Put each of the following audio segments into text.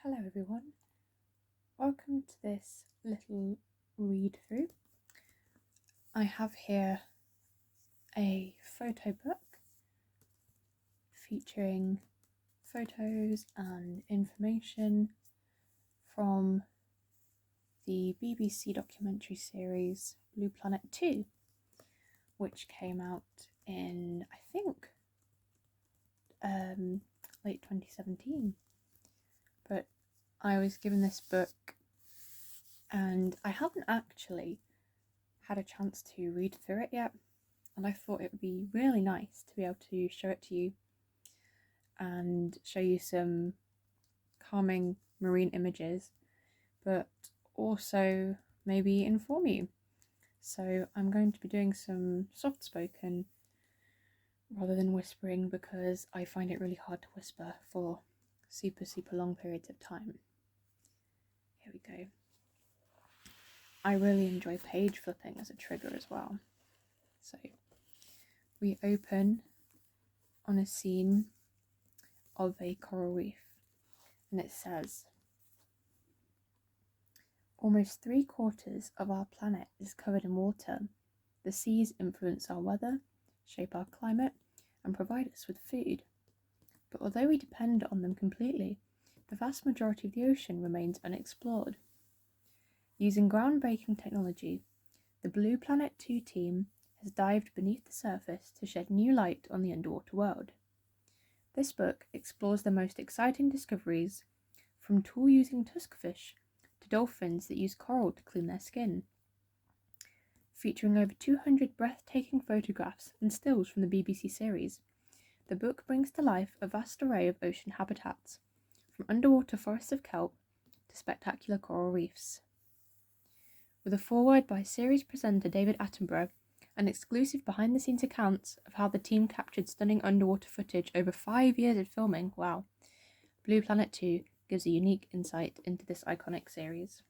Hello everyone, welcome to this little read through. I have here a photo book featuring photos and information from the BBC documentary series Blue Planet 2, which came out in, I think, late 2017. But I was given this book and I haven't actually had a chance to read through it yet, and I thought it would be really nice to be able to show it to you and show you some calming marine images, but also maybe inform you. So I'm going to be doing some soft spoken rather than whispering, because I find it really hard to whisper for super long periods of time. Here we go. I really enjoy page flipping as a trigger as well. So we open on a scene of a coral reef, and it says, "Almost 3/4 of our planet is covered in water. The seas influence our weather, shape our climate, and provide us with food. But although we depend on them completely, the vast majority of the ocean remains unexplored. Using groundbreaking technology, the Blue Planet 2 team has dived beneath the surface to shed new light on the underwater world. This book explores the most exciting discoveries, from tool-using tuskfish to dolphins that use coral to clean their skin. Featuring over 200 breathtaking photographs and stills from the BBC series, the book brings to life a vast array of ocean habitats, from underwater forests of kelp to spectacular coral reefs." With a foreword by series presenter David Attenborough and exclusive behind-the-scenes accounts of how the team captured stunning underwater footage over 5 years of filming, wow, Blue Planet 2 gives a unique insight into this iconic series.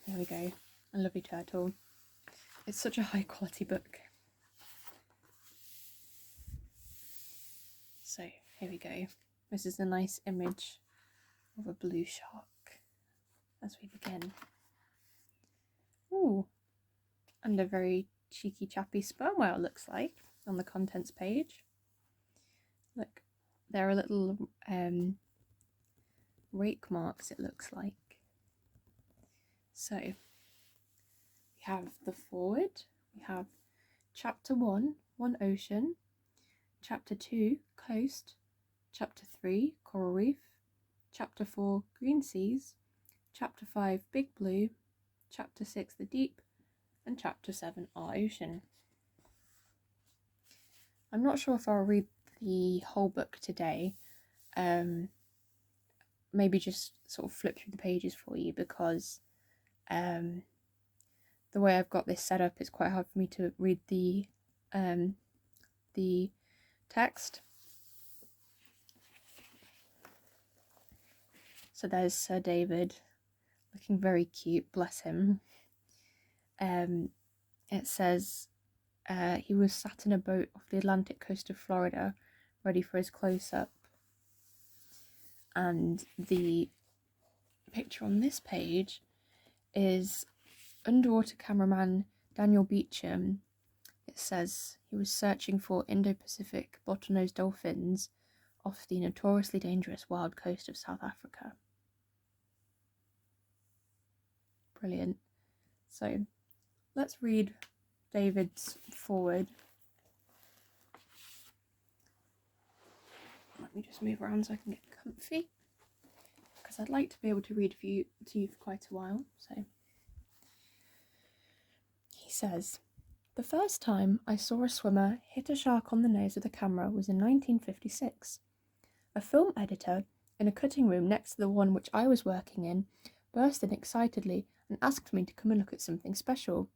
There we go, a lovely turtle. It's such a high quality book. So here we go. This is a nice image of a blue shark as we begin. Ooh, and a very cheeky chappy sperm whale looks like on the contents page. Look, there are little rake marks, it looks like. So we have the foreword, we have Chapter 1, One Ocean, Chapter 2, Coast, Chapter 3, Coral Reef, Chapter 4, Green Seas, Chapter 5, Big Blue, Chapter 6, The Deep, and Chapter 7, Our Ocean. I'm not sure if I'll read the whole book today. Maybe just sort of flip through the pages for you, because the way I've got this set up, it's quite hard for me to read the text. So there's Sir David, looking very cute, bless him. It says he was sat in a boat off the Atlantic coast of Florida, ready for his close-up. And the picture on this page is underwater cameraman Daniel Beecham. It says he was searching for Indo-Pacific bottlenose dolphins off the notoriously dangerous wild coast of South Africa. Brilliant. So let's read David's foreword. Let me just move around so I can get comfy, because I'd like to be able to read to you for quite a while. So he says, "The first time I saw a swimmer hit a shark on the nose with a camera was in 1956. A film editor in a cutting room next to the one which I was working in burst in excitedly and asked me to come and look at something special.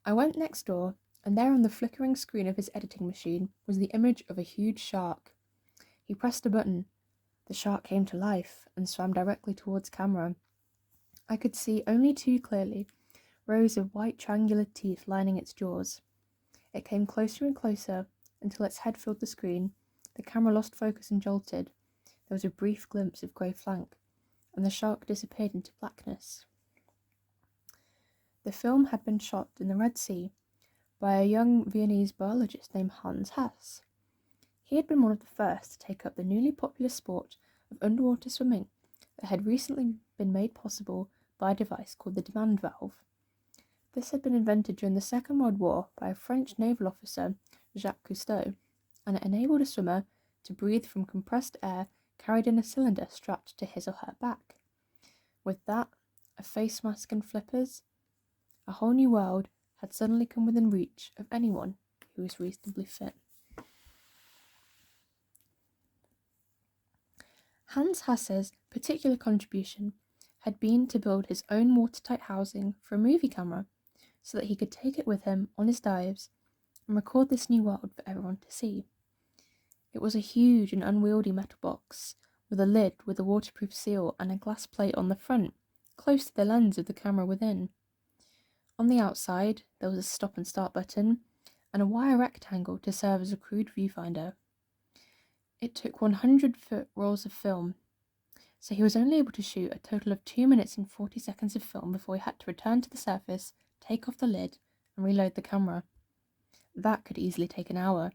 I went next door, and there on the flickering screen of his editing machine was the image of a huge shark. He pressed a button. The shark came to life and swam directly towards camera. I could see only too clearly rows of white triangular teeth lining its jaws. It came closer and closer until its head filled the screen. The camera lost focus and jolted. There was a brief glimpse of grey flank, and the shark disappeared into blackness. The film had been shot in the Red Sea by a young Viennese biologist named Hans Haas. He had been one of the first to take up the newly popular sport of underwater swimming that had recently been made possible by a device called the demand valve. This had been invented during the Second World War by a French naval officer, Jacques Cousteau, and it enabled a swimmer to breathe from compressed air carried in a cylinder strapped to his or her back. With that, a face mask and flippers, a whole new world had suddenly come within reach of anyone who was reasonably fit. Hans Hasse's particular contribution had been to build his own watertight housing for a movie camera so that he could take it with him on his dives and record this new world for everyone to see. It was a huge and unwieldy metal box with a lid with a waterproof seal and a glass plate on the front, close to the lens of the camera within. On the outside, there was a stop and start button and a wire rectangle to serve as a crude viewfinder. It took 100-foot rolls of film, so he was only able to shoot a total of 2 minutes and 40 seconds of film before he had to return to the surface, take off the lid, and reload the camera. That could easily take an hour,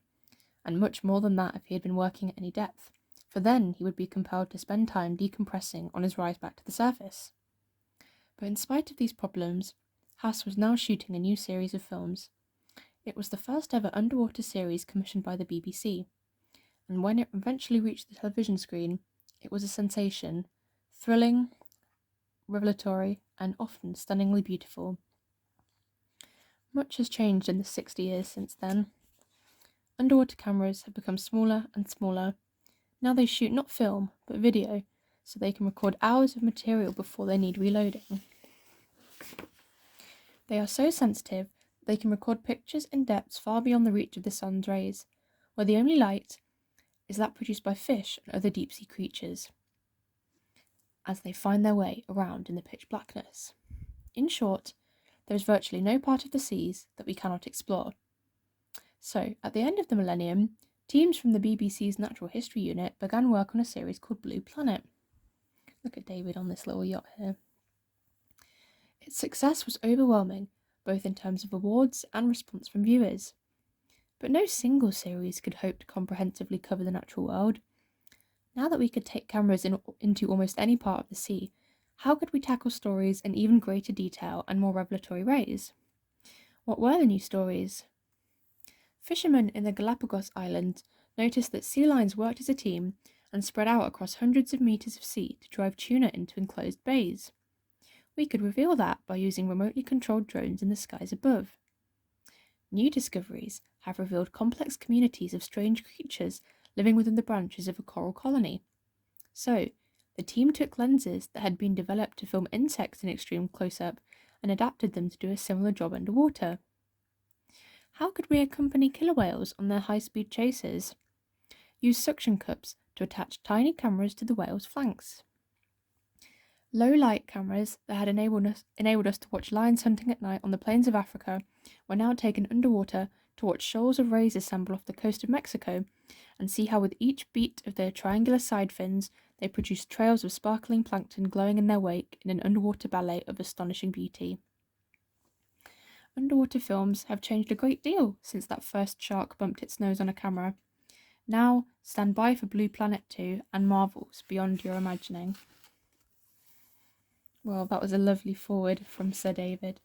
and much more than that if he had been working at any depth, for then he would be compelled to spend time decompressing on his rise back to the surface. But in spite of these problems, Haas was now shooting a new series of films. It was the first ever underwater series commissioned by the BBC, and when it eventually reached the television screen, it was a sensation, thrilling, revelatory, and often stunningly beautiful. Much has changed in the 60 years since then. Underwater cameras have become smaller and smaller. Now they shoot not film, but video, so they can record hours of material before they need reloading. They are so sensitive that they can record pictures in depths far beyond the reach of the sun's rays, where the only light is that produced by fish and other deep-sea creatures, as they find their way around in the pitch blackness. In short, there is virtually no part of the seas that we cannot explore. So, at the end of the millennium, teams from the BBC's Natural History Unit began work on a series called Blue Planet. Look at David on this little yacht here. Its success was overwhelming, both in terms of awards and response from viewers. But no single series could hope to comprehensively cover the natural world. Now that we could take cameras into almost any part of the sea, how could we tackle stories in even greater detail and more revelatory ways? What were the new stories? Fishermen in the Galapagos Islands noticed that sea lions worked as a team and spread out across hundreds of meters of sea to drive tuna into enclosed bays. We could reveal that by using remotely controlled drones in the skies above. New discoveries have revealed complex communities of strange creatures living within the branches of a coral colony. So, the team took lenses that had been developed to film insects in extreme close-up and adapted them to do a similar job underwater. How could we accompany killer whales on their high-speed chases? Use suction cups to attach tiny cameras to the whales' flanks. Low-light cameras that had enabled us to watch lions hunting at night on the plains of Africa were now taken underwater to watch shoals of rays assemble off the coast of Mexico and see how with each beat of their triangular side fins they produced trails of sparkling plankton glowing in their wake in an underwater ballet of astonishing beauty. Underwater films have changed a great deal since that first shark bumped its nose on a camera. Now, stand by for Blue Planet 2 and marvels beyond your imagining. Well, that was a lovely foreword from Sir David.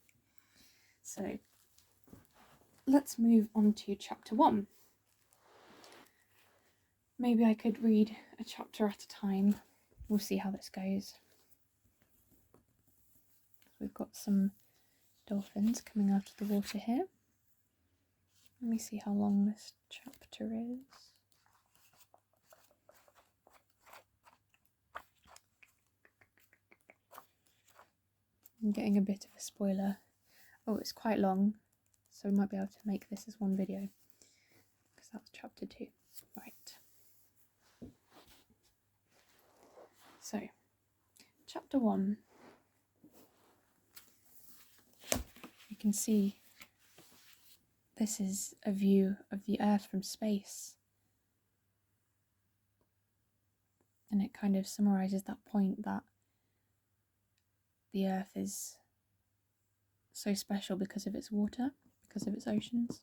So, let's move on to chapter 1. Maybe I could read a chapter at a time. We'll see how this goes. We've got some dolphins coming out of the water here. Let me see how long this chapter is. I'm getting a bit of a spoiler. Oh, it's quite long, so we might be able to make this as one video, because that's chapter 2. Right. So, chapter 1. You can see This is a view of the Earth from space. And it kind of summarises that point that the Earth is so special because of its water, because of its oceans.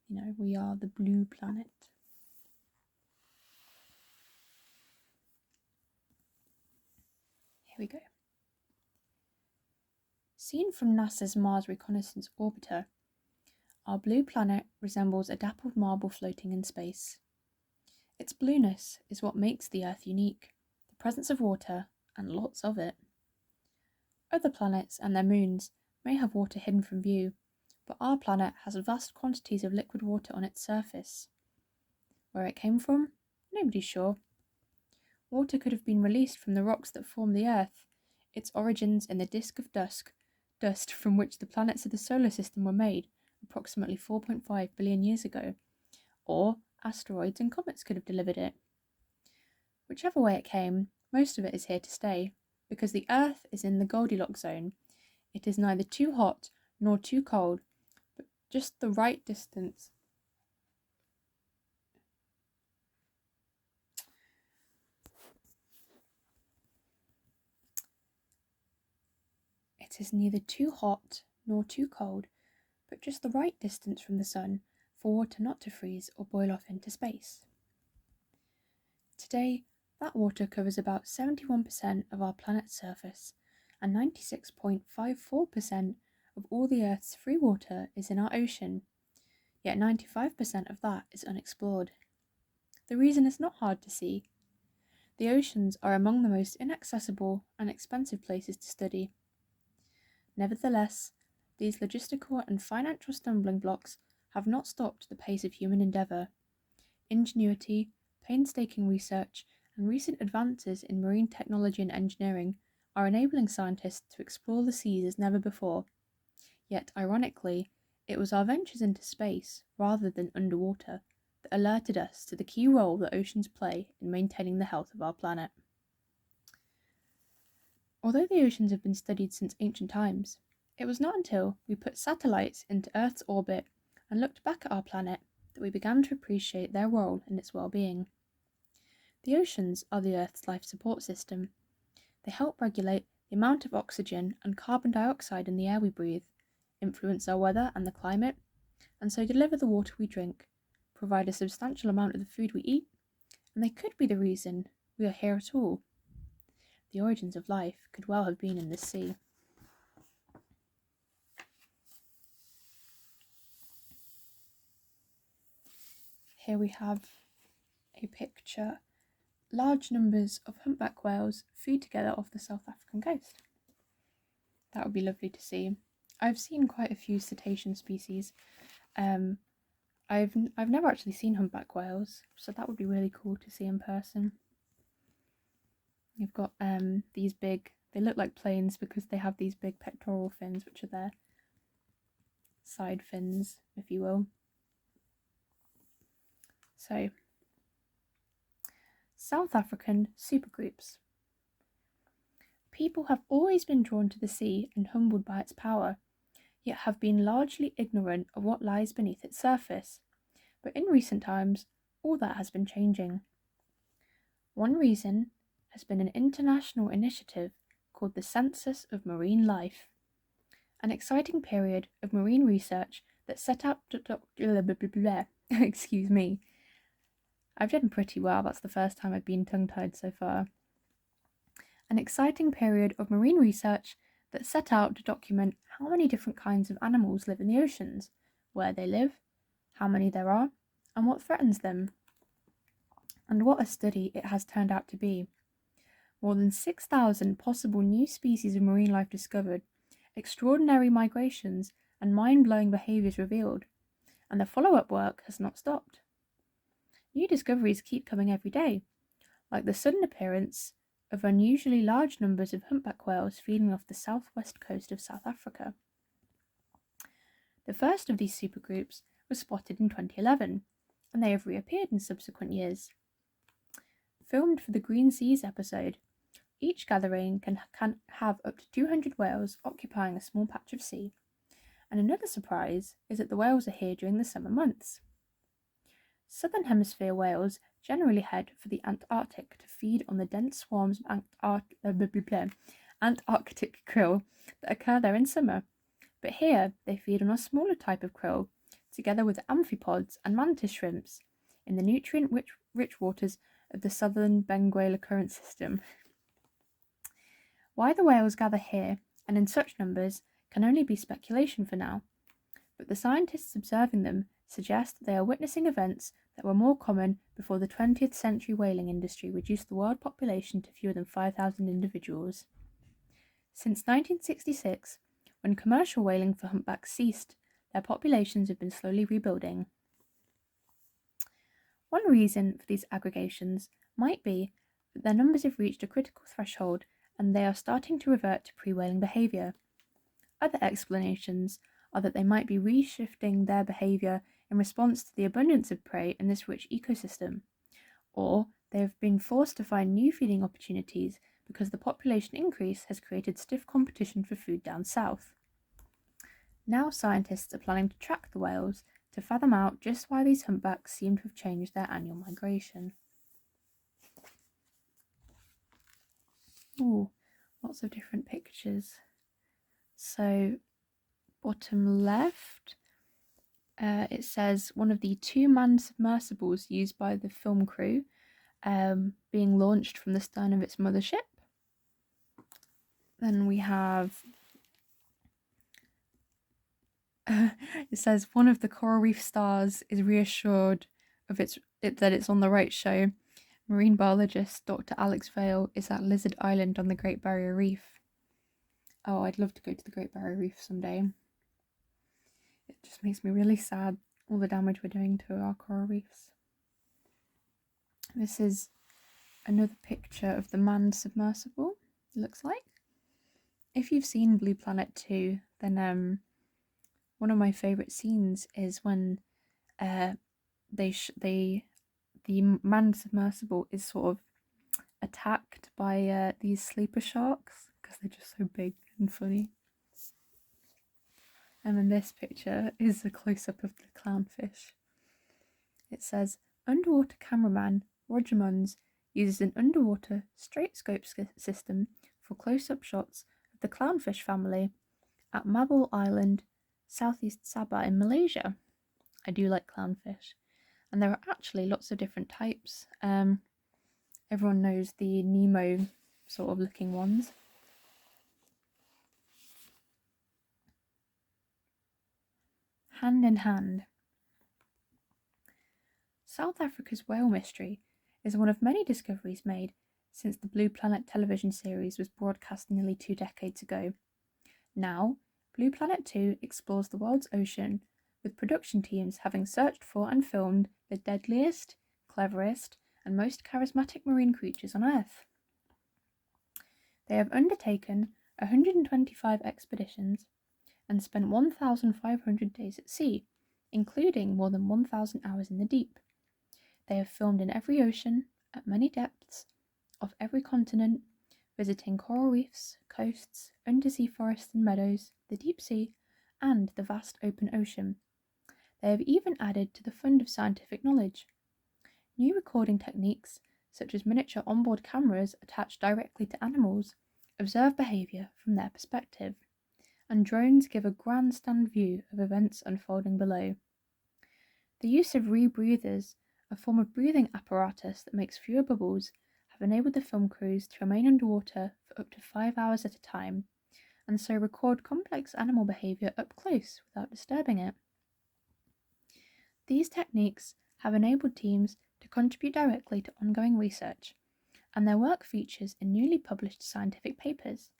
You know, we are the blue planet. Here we go. Seen from NASA's Mars Reconnaissance Orbiter, our blue planet resembles a dappled marble floating in space. Its blueness is what makes the Earth unique, the presence of water, and lots of it. Other planets and their moons may have water hidden from view, but our planet has vast quantities of liquid water on its surface. Where it came from? Nobody's sure. Water could have been released from the rocks that form the Earth, its origins in the disk of dust from which the planets of the solar system were made approximately 4.5 billion years ago, or asteroids and comets could have delivered it. Whichever way it came, most of it is here to stay, because the Earth is in the Goldilocks zone. It is neither too hot nor too cold, but just the right distance. It is neither too hot nor too cold, but just the right distance from the sun for water not to freeze or boil off into space. Today, that water covers about 71% of our planet's surface, and 96.54% of all the Earth's free water is in our ocean, yet 95% of that is unexplored. The reason is not hard to see. The oceans are among the most inaccessible and expensive places to study. Nevertheless, these logistical and financial stumbling blocks have not stopped the pace of human endeavour. Ingenuity, painstaking research, and recent advances in marine technology and engineering are enabling scientists to explore the seas as never before. Yet, ironically, it was our ventures into space, rather than underwater, that alerted us to the key role that oceans play in maintaining the health of our planet. Although the oceans have been studied since ancient times, it was not until we put satellites into Earth's orbit and looked back at our planet that we began to appreciate their role in its well-being. The oceans are the Earth's life support system. They help regulate the amount of oxygen and carbon dioxide in the air we breathe, influence our weather and the climate, and so deliver the water we drink, provide a substantial amount of the food we eat, and they could be the reason we are here at all. The origins of life could well have been in this sea. Here we have a picture. Large numbers of humpback whales feed together off the South African coast. That would be lovely to see. I've seen quite a few cetacean species. I've never actually seen humpback whales, so that would be really cool to see in person. You've got these big, they look like planes because they have these big pectoral fins, which are their side fins, if you will. So, South African supergroups. People have always been drawn to the sea and humbled by its power, yet have been largely ignorant of what lies beneath its surface. But in recent times, all that has been changing. One reason has been an international initiative called the Census of Marine Life, an exciting period of marine research that set out to excuse me. I've done pretty well, that's the first time I've been tongue-tied so far. An exciting period of marine research that set out to document how many different kinds of animals live in the oceans, where they live, how many there are, and what threatens them. And what a study it has turned out to be. More than 6,000 possible new species of marine life discovered, extraordinary migrations and mind-blowing behaviours revealed, and the follow-up work has not stopped. New discoveries keep coming every day, like the sudden appearance of unusually large numbers of humpback whales feeding off the southwest coast of South Africa. The first of these supergroups was spotted in 2011, and they have reappeared in subsequent years. Filmed for the Green Seas episode, each gathering can have up to 200 whales occupying a small patch of sea, And another surprise is that the whales are here during the summer months. Southern Hemisphere whales generally head for the Antarctic to feed on the dense swarms of Antarctic krill that occur there in summer. But here they feed on a smaller type of krill, together with amphipods and mantis shrimps, in the nutrient-rich waters of the southern Benguela current system. Why the whales gather here, and in such numbers, can only be speculation for now, but the scientists observing them suggest that they are witnessing events that were more common before the 20th century whaling industry reduced the world population to fewer than 5,000 individuals. Since 1966, when commercial whaling for humpbacks ceased, their populations have been slowly rebuilding. One reason for these aggregations might be that their numbers have reached a critical threshold and they are starting to revert to pre-whaling behaviour. Other explanations are that they might be reshifting their behaviour in response to the abundance of prey in this rich ecosystem, or they have been forced to find new feeding opportunities because the population increase has created stiff competition for food down south. Now scientists are planning to track the whales to fathom out just why these humpbacks seem to have changed their annual migration. Ooh, lots of different pictures. So, bottom left, it says one of the 2-man submersibles used by the film crew being launched from the stern of its mothership. Then we have it says one of the coral reef stars is reassured of that it's on the right show. Marine biologist Dr. Alex Vale is at Lizard Island on the Great Barrier Reef. Oh, I'd love to go to the Great Barrier Reef someday. It just makes me really sad, all the damage we're doing to our coral reefs. This is another picture of the manned submersible, it looks like. If you've seen Blue Planet 2, then one of my favourite scenes is when the manned submersible is sort of attacked by these sleeper sharks because they're just so big and funny. And then this picture is a close-up of the clownfish. It says, underwater cameraman Roger Munns uses an underwater straight scope system for close-up shots of the clownfish family at Mabul Island, southeast Sabah in Malaysia. I do like clownfish. And there are actually lots of different types. Everyone knows the Nemo sort of looking ones. Hand in hand. South Africa's whale mystery is one of many discoveries made since the Blue Planet television series was broadcast nearly 2 decades ago. Now, Blue Planet 2 explores the world's ocean, with production teams having searched for and filmed the deadliest, cleverest, and most charismatic marine creatures on Earth. They have undertaken 125 expeditions and spent 1,500 days at sea, including more than 1,000 hours in the deep. They have filmed in every ocean, at many depths, off every continent, visiting coral reefs, coasts, undersea forests and meadows, the deep sea, and the vast open ocean. They have even added to the fund of scientific knowledge. New recording techniques, such as miniature onboard cameras attached directly to animals, observe behaviour from their perspective, and drones give a grandstand view of events unfolding below. The use of rebreathers, a form of breathing apparatus that makes fewer bubbles, have enabled the film crews to remain underwater for up to 5 hours at a time, and so record complex animal behaviour up close without disturbing it. These techniques have enabled teams to contribute directly to ongoing research, and their work features in newly published scientific papers.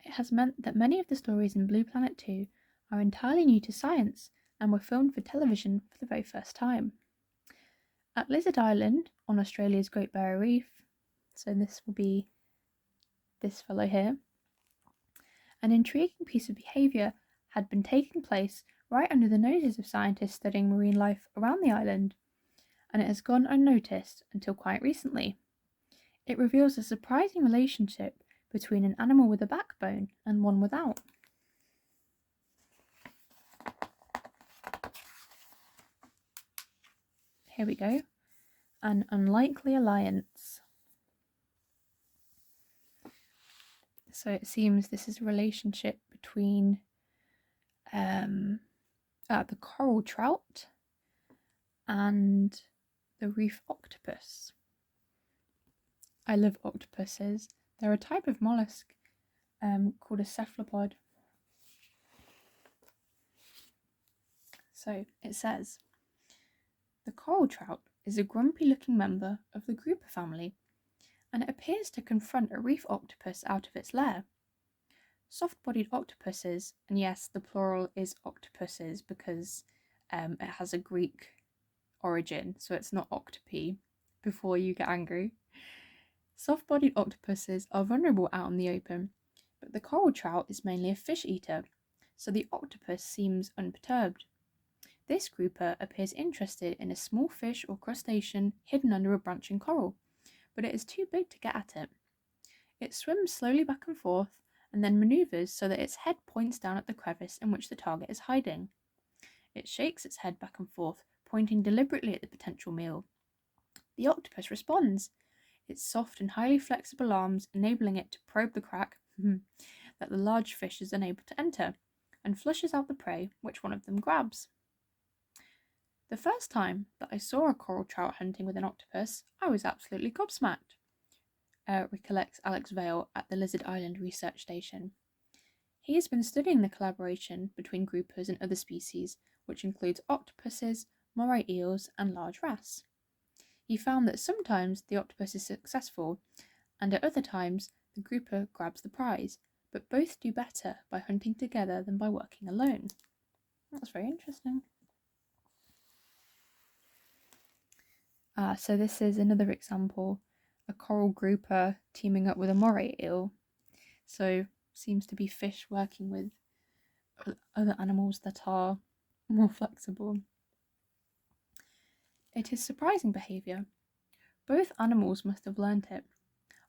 It has meant that many of the stories in Blue Planet 2 are entirely new to science and were filmed for television for the very first time. At Lizard Island, on Australia's Great Barrier Reef, so this will be this fellow here, an intriguing piece of behaviour had been taking place right under the noses of scientists studying marine life around the island, and it has gone unnoticed until quite recently. It reveals a surprising relationship between an animal with a backbone and one without. here we go. An unlikely alliance. So it seems this is a relationship between the coral trout and the reef octopus. I love octopuses. They're a type of mollusk called a cephalopod. So it says, the coral trout is a grumpy looking member of the grouper family, and it appears to confront a reef octopus out of its lair. Soft-bodied octopuses, and yes, the plural is octopuses because it has a Greek origin, so it's not octopi, before you get angry. Soft-bodied octopuses are vulnerable out in the open, but the coral trout is mainly a fish eater, so the octopus seems unperturbed. This grouper appears interested in a small fish or crustacean hidden under a branching coral, but it is too big to get at it. It swims slowly back and forth and then maneuvers so that its head points down at the crevice in which the target is hiding. It shakes its head back and forth, pointing deliberately at the potential meal. The octopus responds, its soft and highly flexible arms enabling it to probe the crack that the large fish is unable to enter, and flushes out the prey, which one of them grabs. The first time that I saw a coral trout hunting with an octopus, I was absolutely gobsmacked, recollects Alex Vale at the Lizard Island Research Station. He has been studying the collaboration between groupers and other species, which includes octopuses, moray eels, and large wrasse. He found that sometimes the octopus is successful, and at other times the grouper grabs the prize, but both do better by hunting together than by working alone. That's very interesting. So this is another example, a coral grouper teaming up with a moray eel. So seems to be fish working with other animals that are more flexible. It is surprising behaviour. Both animals must have learnt it.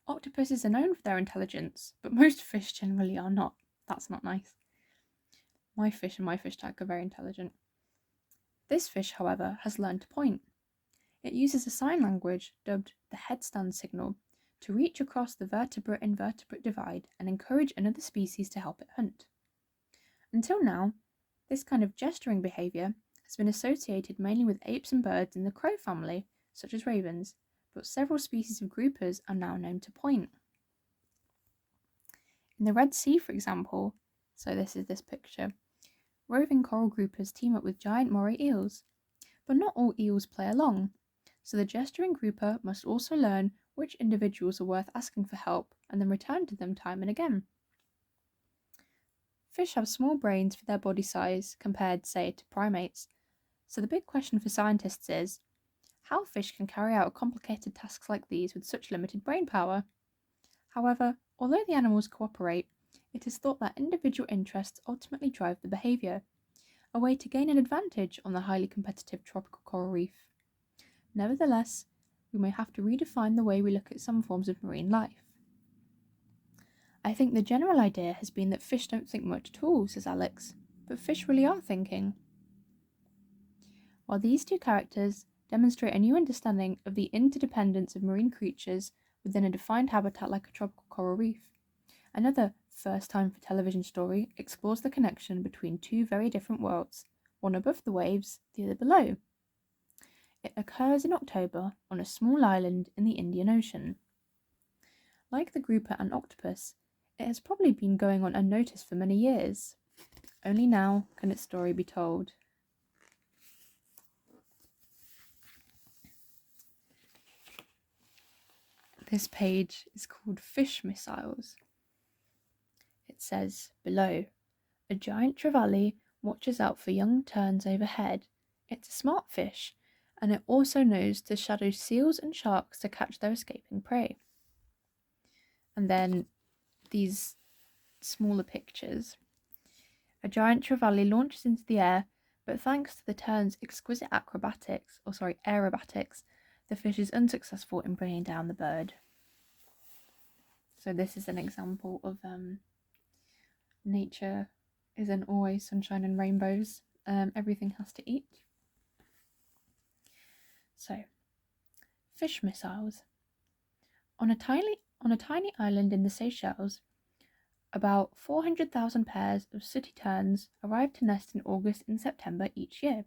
Octopuses are known for their intelligence, but most fish generally are not. That's not nice. My fish and my fish tank are very intelligent. This fish, however, has learned to point. It uses a sign language dubbed the headstand signal to reach across the vertebrate-invertebrate divide and encourage another species to help it hunt. Until now, this kind of gesturing behaviour has been associated mainly with apes and birds in the crow family, such as ravens, but several species of groupers are now known to point. In the Red Sea, for example, so this is this picture, roving coral groupers team up with giant moray eels, but not all eels play along. So the gesturing grouper must also learn which individuals are worth asking for help and then return to them time and again. Fish have small brains for their body size compared, say, to primates. So the big question for scientists is, how fish can carry out complicated tasks like these with such limited brain power? However, although the animals cooperate, it is thought that individual interests ultimately drive the behaviour, a way to gain an advantage on the highly competitive tropical coral reef. Nevertheless, we may have to redefine the way we look at some forms of marine life. I think the general idea has been that fish don't think much at all, says Alex, but fish really are thinking. While these two characters demonstrate a new understanding of the interdependence of marine creatures within a defined habitat like a tropical coral reef, another first time for television story explores the connection between two very different worlds, one above the waves, the other below. It occurs in October on a small island in the Indian Ocean. Like the grouper and octopus, it has probably been going on unnoticed for many years. Only now can its story be told. This page is called Fish Missiles. It says, below, a giant trevally watches out for young terns overhead. It's a smart fish, and it also knows to shadow seals and sharks to catch their escaping prey. And then these smaller pictures. A giant trevally launches into the air, but thanks to the tern's exquisite aerobatics, the fish is unsuccessful in bringing down the bird. So this is an example of nature isn't always sunshine and rainbows. Everything has to eat. So, fish missiles. On a tiny island in the Seychelles, about 400,000 pairs of sooty terns arrive to nest in August and September each year.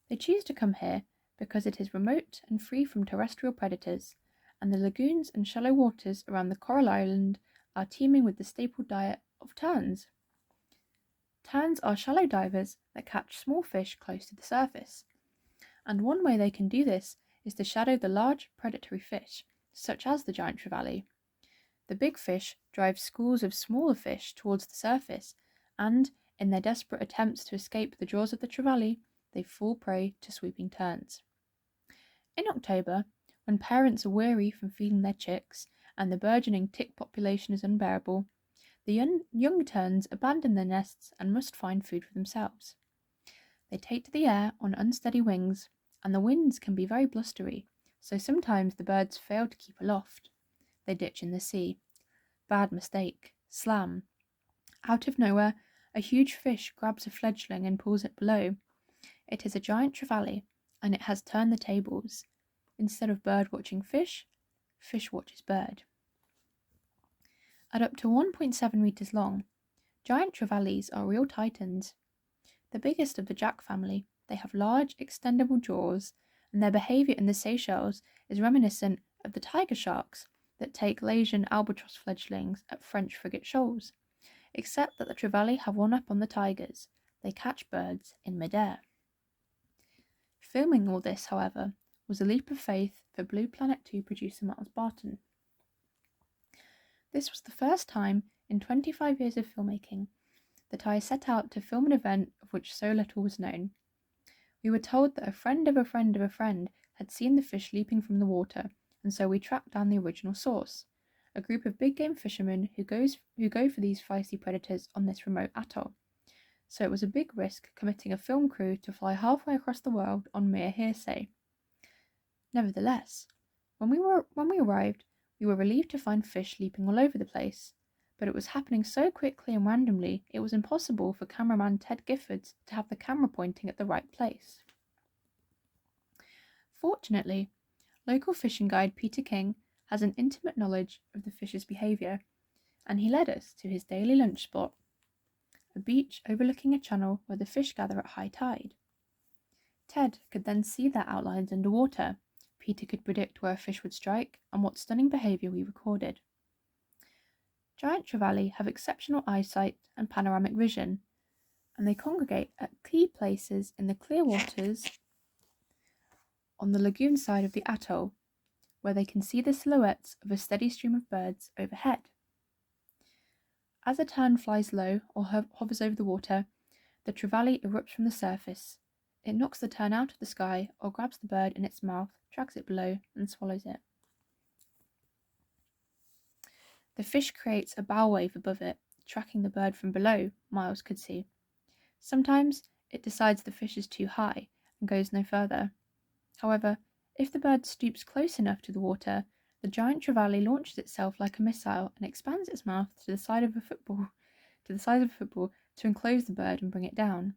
They choose to come here because it is remote and free from terrestrial predators, and the lagoons and shallow waters around the coral island are teeming with the staple diet of terns. Terns are shallow divers that catch small fish close to the surface, and one way they can do this is to shadow the large predatory fish, such as the giant trevally. The big fish drive schools of smaller fish towards the surface, and, in their desperate attempts to escape the jaws of the trevally, they fall prey to swooping terns. In October, when parents are weary from feeding their chicks and the burgeoning tick population is unbearable, the young terns abandon their nests and must find food for themselves. They take to the air on unsteady wings, and the winds can be very blustery, so sometimes the birds fail to keep aloft. They ditch in the sea. Bad mistake. Slam. Out of nowhere, a huge fish grabs a fledgling and pulls it below. It is a giant trevally, and it has turned the tables. Instead of bird watching fish, fish watches bird. At up to 1.7 meters long, giant trevallys are real titans. The biggest of the jack family, they have large, extendable jaws, and their behaviour in the Seychelles is reminiscent of the tiger sharks that take Lasian albatross fledglings at French frigate shoals, except that the trevally have one up on the tigers. They catch birds in midair. Filming all this, however, was a leap of faith for Blue Planet 2 producer Miles Barton. This was the first time in 25 years of filmmaking that I set out to film an event of which so little was known. We were told that a friend of a friend of a friend had seen the fish leaping from the water, and so we tracked down the original source, a group of big game fishermen who go for these feisty predators on this remote atoll. So it was a big risk committing a film crew to fly halfway across the world on mere hearsay. Nevertheless, when we arrived, we were relieved to find fish leaping all over the place, but it was happening so quickly and randomly it was impossible for cameraman Ted Giffords to have the camera pointing at the right place. Fortunately, local fishing guide Peter King has an intimate knowledge of the fish's behaviour, and he led us to his daily lunch spot, a beach overlooking a channel where the fish gather at high tide. Ted could then see their outlines underwater. Peter could predict where a fish would strike and what stunning behaviour we recorded. Giant trevally have exceptional eyesight and panoramic vision, and they congregate at key places in the clear waters on the lagoon side of the atoll, where they can see the silhouettes of a steady stream of birds overhead. As a tern flies low or hovers over the water, the trevally erupts from the surface. It knocks the tern out of the sky or grabs the bird in its mouth, drags it below, and swallows it. The fish creates a bow wave above it, tracking the bird from below, Miles could see. Sometimes it decides the fish is too high and goes no further. However, if the bird stoops close enough to the water, the giant trevally launches itself like a missile and expands its mouth to the size of a football to enclose the bird and bring it down.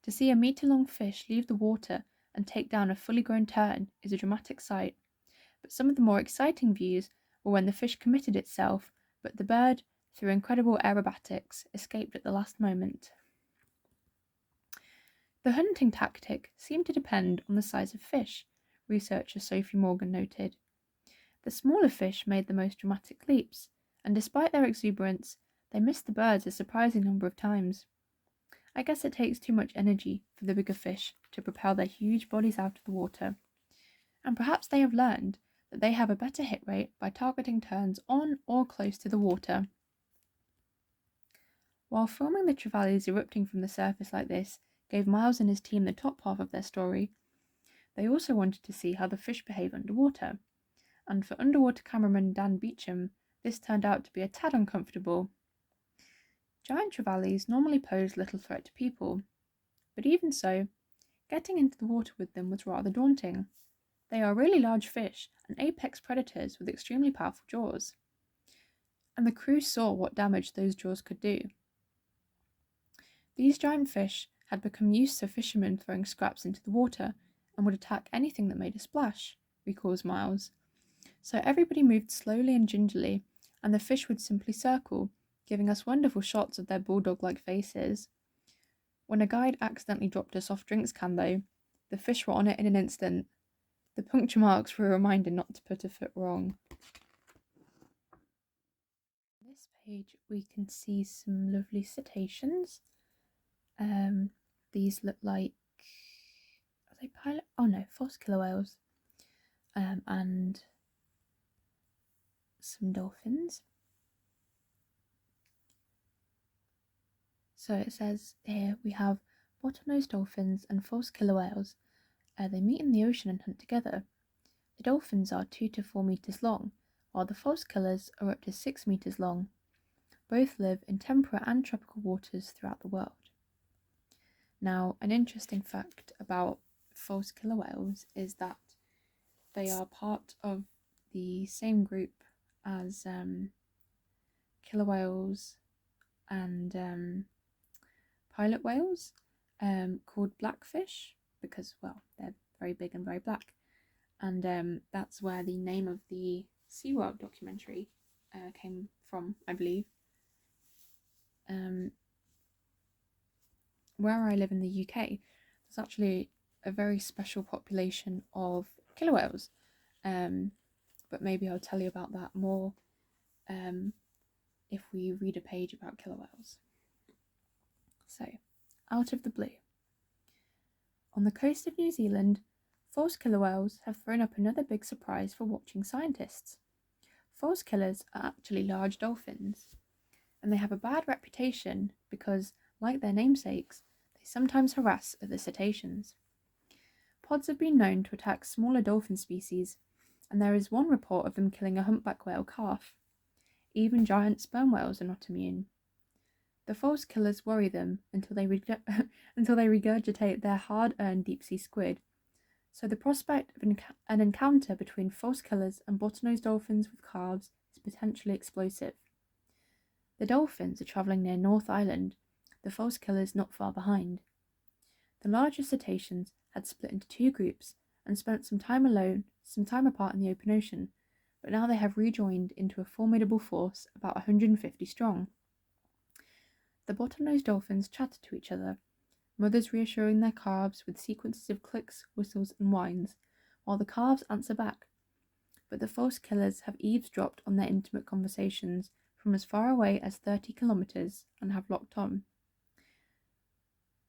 To see a metre-long fish leave the water and take down a fully grown tern is a dramatic sight, but some of the more exciting views were when the fish committed itself, but the bird, through incredible aerobatics, escaped at the last moment. The hunting tactic seemed to depend on the size of fish, researcher Sophie Morgan noted. The smaller fish made the most dramatic leaps, and despite their exuberance, they missed the birds a surprising number of times. I guess it takes too much energy for the bigger fish to propel their huge bodies out of the water, and perhaps they have learned that they have a better hit rate by targeting terns on or close to the water. While filming the trevallys erupting from the surface like this gave Miles and his team the top half of their story, they also wanted to see how the fish behave underwater, and for underwater cameraman Dan Beecham, this turned out to be a tad uncomfortable. Giant trevallys normally pose little threat to people, but even so, getting into the water with them was rather daunting. They are really large fish and apex predators with extremely powerful jaws, and the crew saw what damage those jaws could do. These giant fish had become used to fishermen throwing scraps into the water, and would attack anything that made a splash, recalls Miles. So everybody moved slowly and gingerly, and the fish would simply circle, giving us wonderful shots of their bulldog-like faces. When a guide accidentally dropped a soft drinks can, though, the fish were on it in an instant. The puncture marks were a reminder not to put a foot wrong. On this page we can see some lovely cetaceans. These look like, are they pilot? Oh no, false killer whales. And some dolphins. So it says here we have bottlenose dolphins and false killer whales. They meet in the ocean and hunt together. The dolphins are 2 to 4 meters long, while the false killers are up to 6 meters long. Both live in temperate and tropical waters throughout the world. Now, an interesting fact about false killer whales is that they are part of the same group as killer whales and pilot whales, called blackfish, because, well, they're very big and very black. And that's where the name of the SeaWorld documentary came from, I believe. Where I live in the UK, there's actually a very special population of killer whales, but maybe I'll tell you about that more if we read a page about killer whales. So, out of the blue. On the coast of New Zealand, false killer whales have thrown up another big surprise for watching scientists. False killers are actually large dolphins, and they have a bad reputation because, like their namesakes, they sometimes harass other cetaceans. Pods have been known to attack smaller dolphin species, and there is one report of them killing a humpback whale calf. Even giant sperm whales are not immune. The false killers worry them until they regurgitate their hard-earned deep-sea squid. So the prospect of an encounter between false killers and bottlenose dolphins with calves is potentially explosive. The dolphins are travelling near North Island, the false killers not far behind. The larger cetaceans had split into 2 groups and spent some time apart in the open ocean, but now they have rejoined into a formidable force about 150 strong. The bottlenose dolphins chatter to each other, mothers reassuring their calves with sequences of clicks, whistles, and whines, while the calves answer back. But the false killers have eavesdropped on their intimate conversations from as far away as 30 kilometers and have locked on.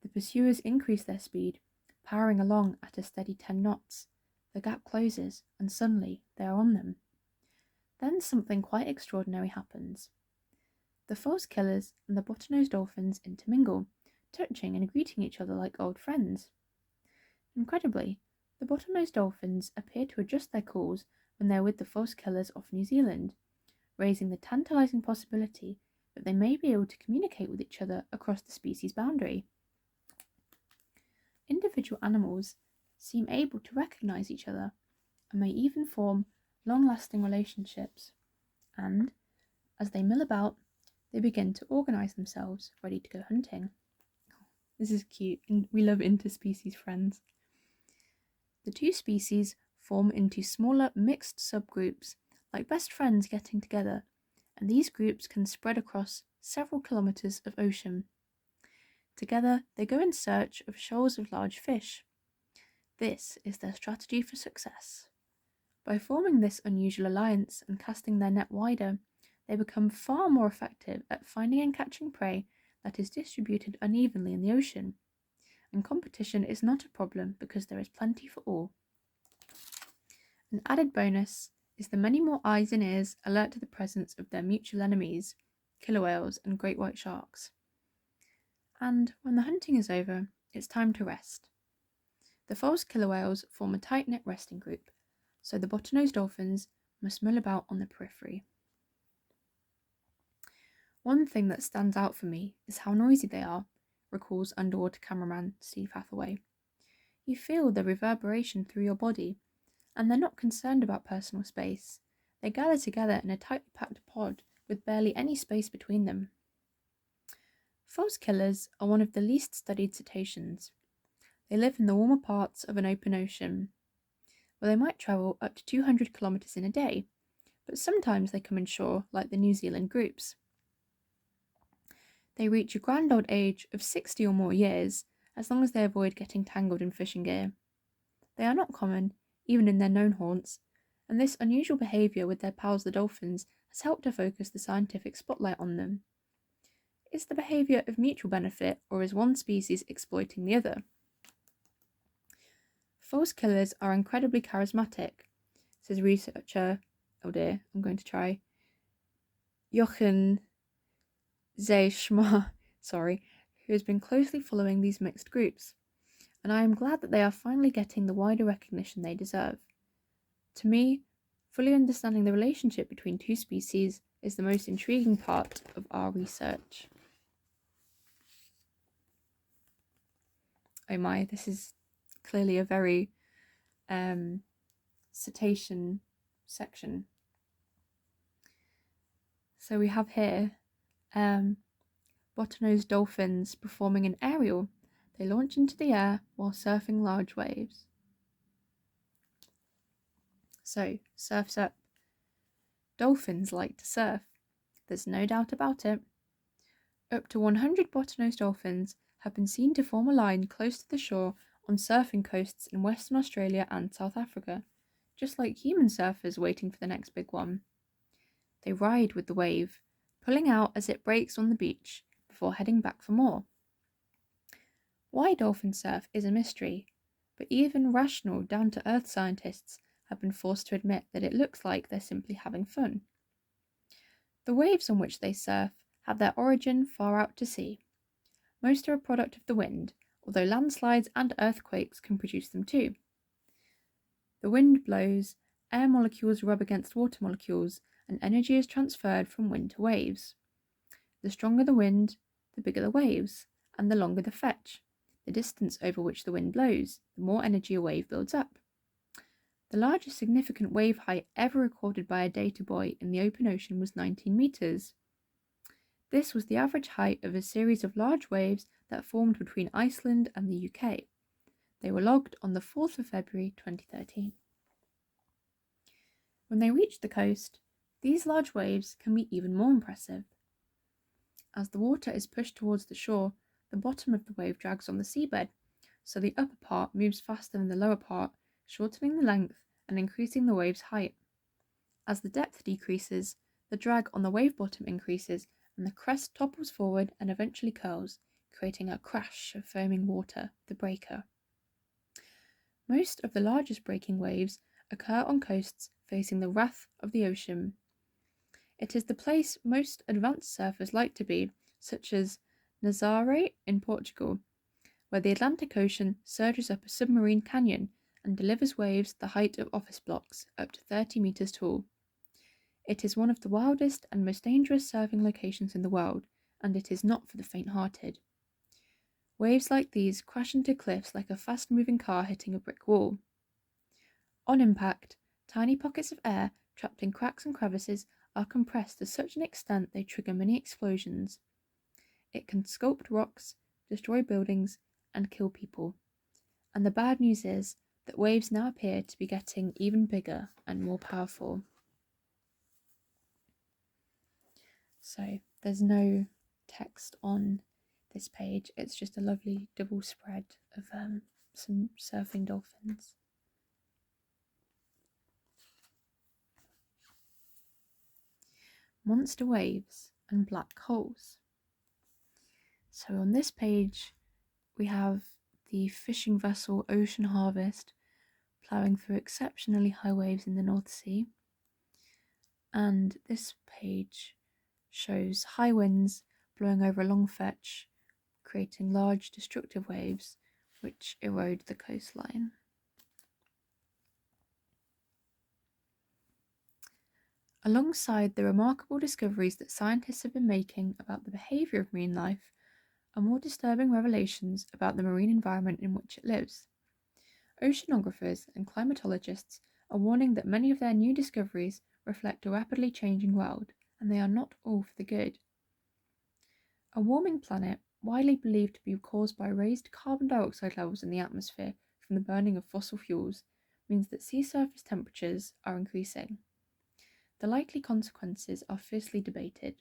The pursuers increase their speed, powering along at a steady 10 knots. The gap closes, and suddenly they are on them. Then something quite extraordinary happens. The false killers and the bottlenose dolphins intermingle, touching and greeting each other like old friends. Incredibly, the bottlenose dolphins appear to adjust their calls when they are with the false killers off New Zealand, raising the tantalising possibility that they may be able to communicate with each other across the species boundary. Individual animals seem able to recognise each other and may even form long-lasting relationships, and, as they mill about, they begin to organise themselves, ready to go hunting. This is cute, and we love interspecies friends. The 2 species form into smaller mixed subgroups, like best friends getting together, and these groups can spread across several kilometres of ocean. Together, they go in search of shoals of large fish. This is their strategy for success. By forming this unusual alliance and casting their net wider, they become far more effective at finding and catching prey that is distributed unevenly in the ocean. And competition is not a problem because there is plenty for all. An added bonus is the many more eyes and ears alert to the presence of their mutual enemies, killer whales and great white sharks. And when the hunting is over, it's time to rest. The false killer whales form a tight-knit resting group, so the bottlenose dolphins must mill about on the periphery. One thing that stands out for me is how noisy they are, recalls underwater cameraman Steve Hathaway. You feel the reverberation through your body, and they're not concerned about personal space. They gather together in a tightly packed pod with barely any space between them. False killers are one of the least studied cetaceans. They live in the warmer parts of an open ocean, where they might travel up to 200 kilometres in a day, but sometimes they come inshore like the New Zealand groups. They reach a grand old age of 60 or more years, as long as they avoid getting tangled in fishing gear. They are not common, even in their known haunts, and this unusual behaviour with their pals the dolphins has helped to focus the scientific spotlight on them. Is the behaviour of mutual benefit, or is one species exploiting the other? False killers are incredibly charismatic, says researcher, Jochen Zeischma, who has been closely following these mixed groups, and I am glad that they are finally getting the wider recognition they deserve. To me, fully understanding the relationship between two species is the most intriguing part of our research. Oh my, this is clearly a very cetacean section. So we have here bottlenose dolphins performing an aerial. They launch into the air while surfing large waves. So, surf's up. Dolphins like to surf. There's no doubt about it. Up to 100 bottlenose dolphins have been seen to form a line close to the shore on surfing coasts in Western Australia and South Africa, just like human surfers waiting for the next big one. They ride with the wave, pulling out as it breaks on the beach before heading back for more. Why dolphin surf is a mystery, but even rational, down-to-earth scientists have been forced to admit that it looks like they're simply having fun. The waves on which they surf have their origin far out to sea. Most are a product of the wind, although landslides and earthquakes can produce them too. The wind blows, air molecules rub against water molecules, and energy is transferred from wind to waves. The stronger the wind, the bigger the waves, and the longer the fetch, the distance over which the wind blows, the more energy a wave builds up. The largest significant wave height ever recorded by a data buoy in the open ocean was 19 metres. This was the average height of a series of large waves that formed between Iceland and the UK. They were logged on the 4th of February 2013. When they reach the coast, these large waves can be even more impressive. As the water is pushed towards the shore, the bottom of the wave drags on the seabed, so the upper part moves faster than the lower part, shortening the length and increasing the wave's height. As the depth decreases, the drag on the wave bottom increases and the crest topples forward and eventually curls, creating a crash of foaming water, the breaker. Most of the largest breaking waves occur on coasts facing the wrath of the ocean. It is the place most advanced surfers like to be, such as Nazaré in Portugal, where the Atlantic Ocean surges up a submarine canyon and delivers waves the height of office blocks, up to 30 metres tall. It is one of the wildest and most dangerous surfing locations in the world, and it is not for the faint-hearted. Waves like these crash into cliffs like a fast-moving car hitting a brick wall. On impact, tiny pockets of air trapped in cracks and crevices are compressed to such an extent they trigger many explosions. It can sculpt rocks, destroy buildings, and kill people. And the bad news is that waves now appear to be getting even bigger and more powerful. So there's no text on this page, it's just a lovely double spread of some surfing dolphins. Monster waves and black holes. So on this page we have the fishing vessel Ocean Harvest ploughing through exceptionally high waves in the North Sea, and this page shows high winds blowing over a long fetch, creating large destructive waves which erode the coastline. Alongside the remarkable discoveries that scientists have been making about the behaviour of marine life are more disturbing revelations about the marine environment in which it lives. Oceanographers and climatologists are warning that many of their new discoveries reflect a rapidly changing world, and they are not all for the good. A warming planet widely believed to be caused by raised carbon dioxide levels in the atmosphere from the burning of fossil fuels, means that sea surface temperatures are increasing. The likely consequences are fiercely debated.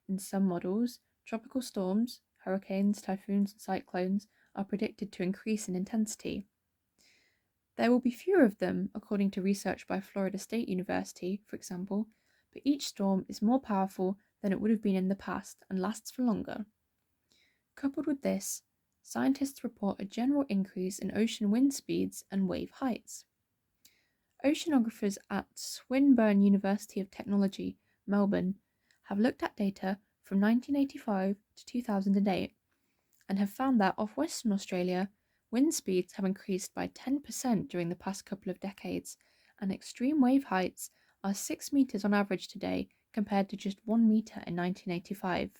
In some models, tropical storms, hurricanes, typhoons, and cyclones are predicted to increase in intensity. There will be fewer of them, according to research by Florida State University, for example, but each storm is more powerful than it would have been in the past and lasts for longer. Coupled with this, scientists report a general increase in ocean wind speeds and wave heights. Oceanographers at Swinburne University of Technology, Melbourne, have looked at data from 1985 to 2008 and have found that off Western Australia, wind speeds have increased by 10% during the past couple of decades, and extreme wave heights are 6 metres on average today compared to just 1 metre in 1985.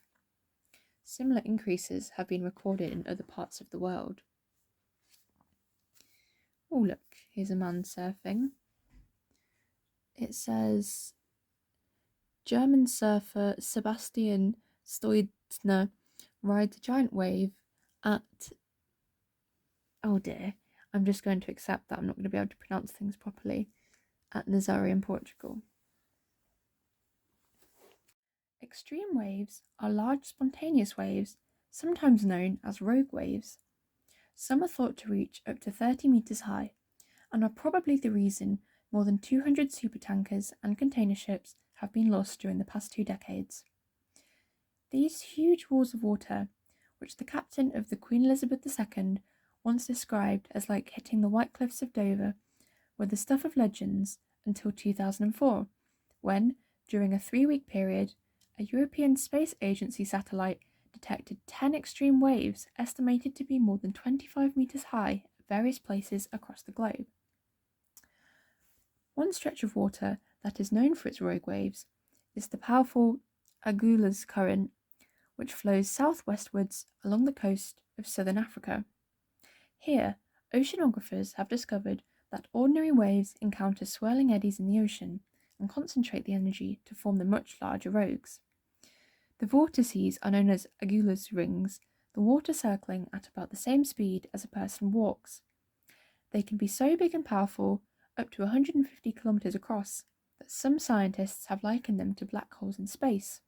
Similar increases have been recorded in other parts of the world. Oh look, here's a man surfing. It says, German surfer Sebastian Stoidner rides a giant wave at... Oh dear, I'm just going to accept that I'm not going to be able to pronounce things properly. At Nazaré in Portugal. Extreme waves are large spontaneous waves, sometimes known as rogue waves. Some are thought to reach up to 30 metres high, and are probably the reason more than 200 supertankers and container ships have been lost during the past 2 decades. These huge walls of water, which the captain of the Queen Elizabeth II once described as like hitting the White Cliffs of Dover, were the stuff of legends until 2004, when, during a 3-week period, a European Space Agency satellite detected 10 extreme waves estimated to be more than 25 metres high at various places across the globe. One stretch of water that is known for its rogue waves is the powerful Agulhas Current, which flows southwestwards along the coast of southern Africa. Here, oceanographers have discovered that ordinary waves encounter swirling eddies in the ocean and concentrate the energy to form the much larger rogues. The vortices are known as Agulhas rings, the water circling at about the same speed as a person walks. They can be so big and powerful, up to 150 kilometres across, that some scientists have likened them to black holes in space.